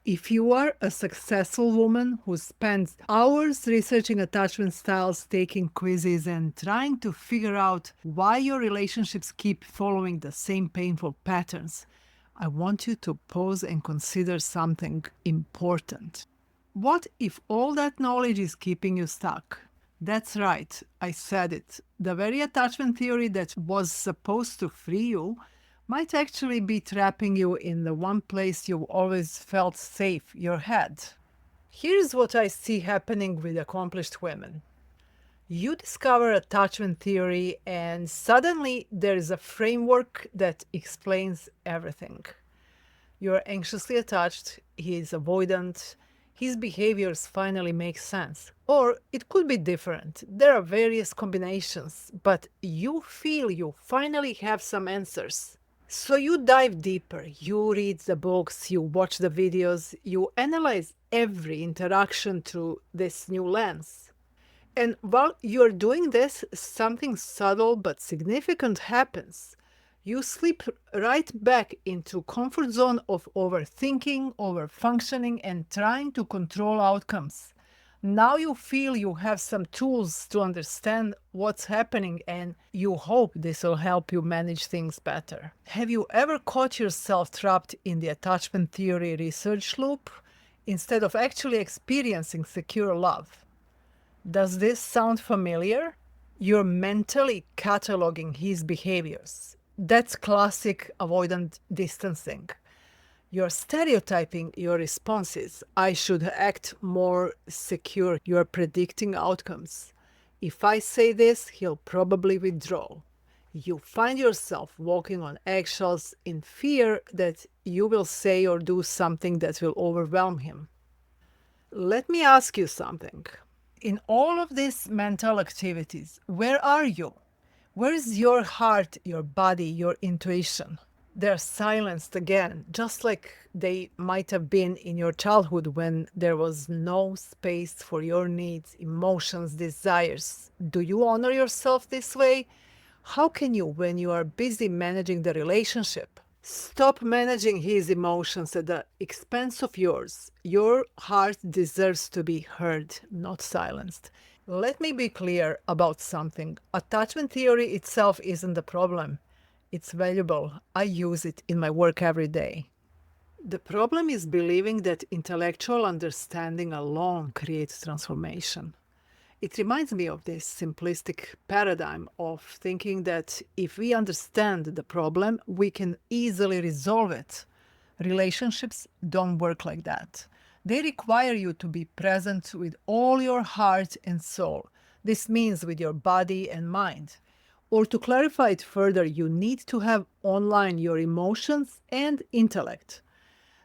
If you are a successful woman who spends hours researching attachment styles, taking quizzes, and trying to figure out why your relationships keep following the same painful patterns, I want you to pause and consider something important. What if all that knowledge is keeping you stuck? That's right, I said it. The very attachment theory that was supposed to free you might actually be trapping you in the one place you always felt safe, your head. Here's what I see happening with accomplished women. You discover attachment theory, and suddenly there is a framework that explains everything. You're anxiously attached, he's avoidant, his behaviors finally make sense. Or it could be different. There are various combinations, but you feel you finally have some answers. So you dive deeper, you read the books, you watch the videos, you analyze every interaction through this new lens. And while you're doing this, something subtle but significant happens. You slip right back into comfort zone of overthinking, overfunctioning, and trying to control outcomes. Now you feel you have some tools to understand what's happening, and you hope this will help you manage things better. Have you ever caught yourself trapped in the attachment theory research loop instead of actually experiencing secure love? Does this sound familiar? You're mentally cataloging his behaviors. That's classic avoidant distancing. You're stereotyping your responses. I should act more secure. You're predicting outcomes. If I say this, he'll probably withdraw. You find yourself walking on eggshells in fear that you will say or do something that will overwhelm him. Let me ask you something. In all of these mental activities, where are you? Where is your heart, your body, your intuition? They're silenced again, just like they might have been in your childhood when there was no space for your needs, emotions, desires. Do you honor yourself this way? How can you when you are busy managing the relationship? Stop managing his emotions at the expense of yours. Your heart deserves to be heard, not silenced. Let me be clear about something. Attachment theory itself isn't the problem. It's valuable. I use it in my work every day. The problem is believing that intellectual understanding alone creates transformation. It reminds me of this simplistic paradigm of thinking that if we understand the problem, we can easily resolve it. Relationships don't work like that. They require you to be present with all your heart and soul. This means with your body and mind. Or to clarify it further, you need to have online your emotions and intellect.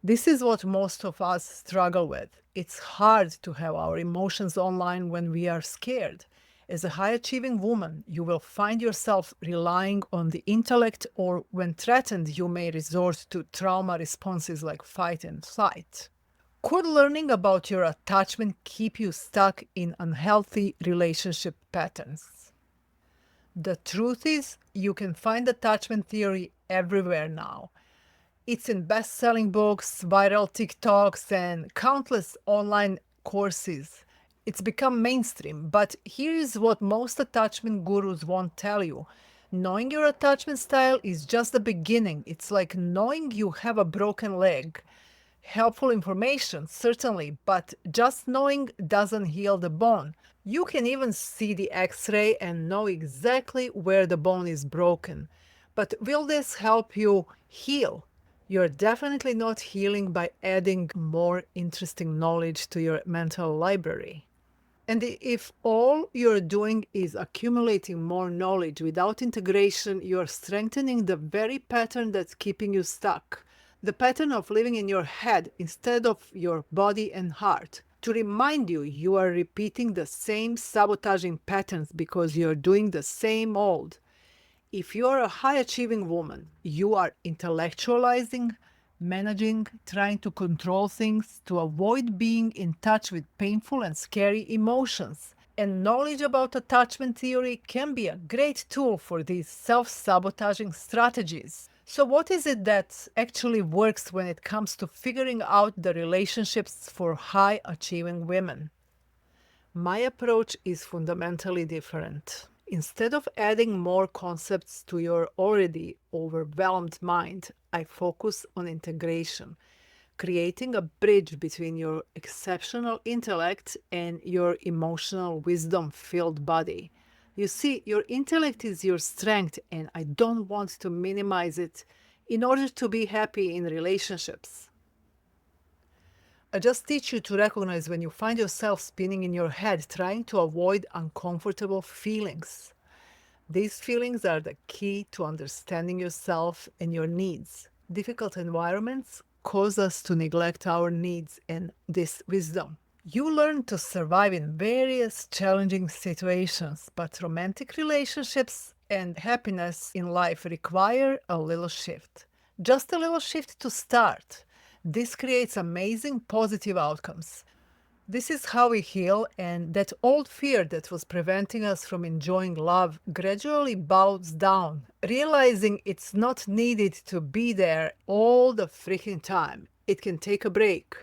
This is what most of us struggle with. It's hard to have our emotions online when we are scared. As a high-achieving woman, you will find yourself relying on the intellect, or when threatened, you may resort to trauma responses like fight and flight. Could learning about your attachment keep you stuck in unhealthy relationship patterns? The truth is, you can find attachment theory everywhere now. It's in best-selling books, viral TikToks, and countless online courses. It's become mainstream, but here is what most attachment gurus won't tell you. Knowing your attachment style is just the beginning. It's like knowing you have a broken leg. Helpful information, certainly, but just knowing doesn't heal the bone. You can even see the x-ray and know exactly where the bone is broken. But will this help you heal? You're definitely not healing by adding more interesting knowledge to your mental library. And if all you're doing is accumulating more knowledge without integration, you're strengthening the very pattern that's keeping you stuck. The pattern of living in your head instead of your body and heart. To remind you, you are repeating the same sabotaging patterns because you're doing the same old. If you are a high-achieving woman, you are intellectualizing, managing, trying to control things to avoid being in touch with painful and scary emotions. And knowledge about attachment theory can be a great tool for these self-sabotaging strategies. So, what is it that actually works when it comes to figuring out the relationships for high achieving women? My approach is fundamentally different. Instead of adding more concepts to your already overwhelmed mind, I focus on integration, creating a bridge between your exceptional intellect and your emotional wisdom filled body. You see, your intellect is your strength, and I don't want to minimize it in order to be happy in relationships. I just teach you to recognize when you find yourself spinning in your head trying to avoid uncomfortable feelings. These feelings are the key to understanding yourself and your needs. Difficult environments cause us to neglect our needs and this wisdom. You learn to survive in various challenging situations, but romantic relationships and happiness in life require a little shift. Just a little shift to start. This creates amazing positive outcomes. This is how we heal, and that old fear that was preventing us from enjoying love gradually bows down, realizing it's not needed to be there all the freaking time. It can take a break.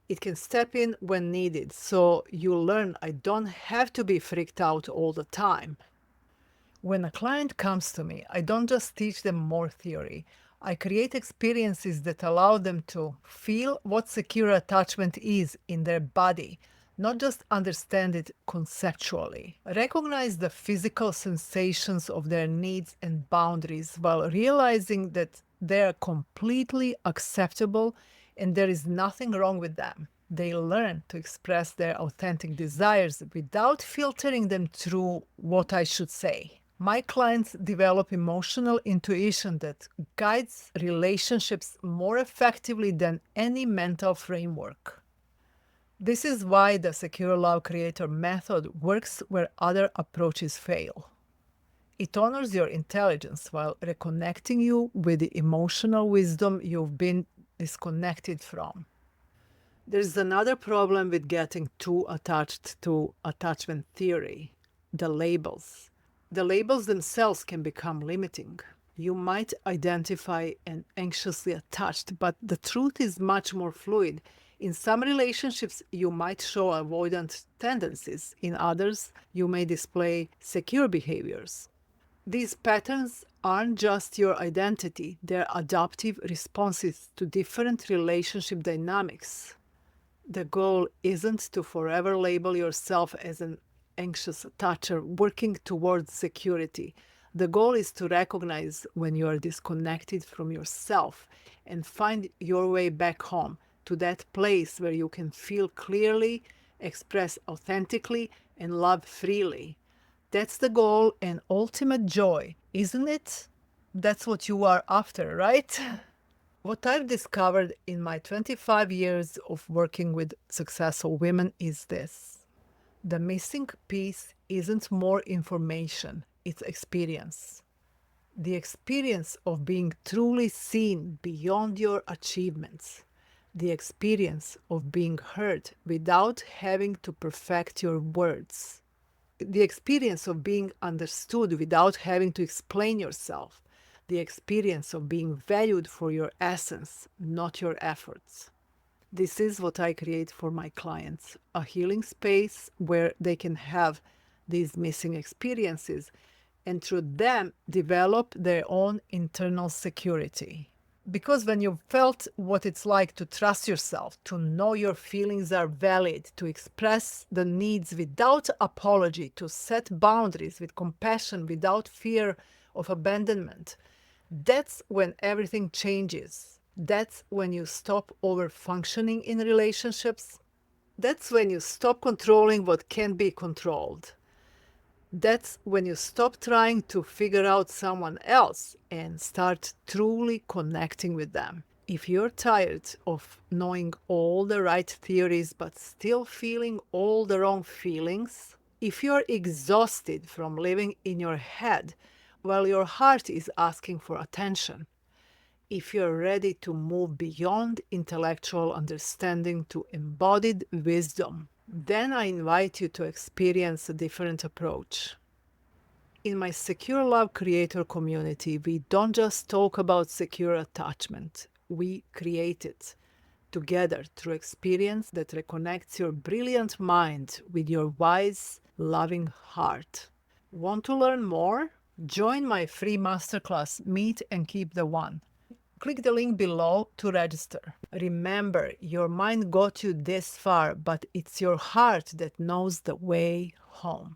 It can step in when needed. So you learn I don't have to be freaked out all the time. When a client comes to me, I don't just teach them more theory. I create experiences that allow them to feel what secure attachment is in their body, not just understand it conceptually. Recognize the physical sensations of their needs and boundaries while realizing that they are completely acceptable and there is nothing wrong with them. They learn to express their authentic desires without filtering them through what I should say. My clients develop emotional intuition that guides relationships more effectively than any mental framework. This is why the Secure Love Creator method works where other approaches fail. It honors your intelligence while reconnecting you with the emotional wisdom you've been disconnected from. There's another problem with getting too attached to attachment theory: the labels. The labels themselves can become limiting. You might identify an anxiously attached, but the truth is much more fluid. In some relationships, you might show avoidant tendencies. In others, you may display secure behaviors. These patterns aren't just your identity, they're adaptive responses to different relationship dynamics. The goal isn't to forever label yourself as an anxious attacher working towards security. The goal is to recognize when you are disconnected from yourself and find your way back home to that place where you can feel clearly, express authentically, and love freely. That's the goal and ultimate joy, isn't it? That's what you are after, right? What I've discovered in my 25 years of working with successful women is this: the missing piece isn't more information, it's experience. The experience of being truly seen beyond your achievements. The experience of being heard without having to perfect your words. The experience of being understood without having to explain yourself. The experience of being valued for your essence, not your efforts. This is what I create for my clients: a healing space where they can have these missing experiences and through them develop their own internal security. Because when you've felt what it's like to trust yourself, to know your feelings are valid, to express the needs without apology, to set boundaries with compassion without fear of abandonment, that's when everything changes. That's when you stop over functioning in relationships. That's when you stop controlling what can be controlled. That's when you stop trying to figure out someone else and start truly connecting with them. If you're tired of knowing all the right theories but still feeling all the wrong feelings, if you're exhausted from living in your head while your heart is asking for attention, if you're ready to move beyond intellectual understanding to embodied wisdom, then I invite you to experience a different approach. In my Secure Love Creator community, we don't just talk about secure attachment, we create it together through experience that reconnects your brilliant mind with your wise, loving heart. Want to learn more? Join my free masterclass, Meet and Keep the One. Click the link below to register. Remember, your mind got you this far, but it's your heart that knows the way home.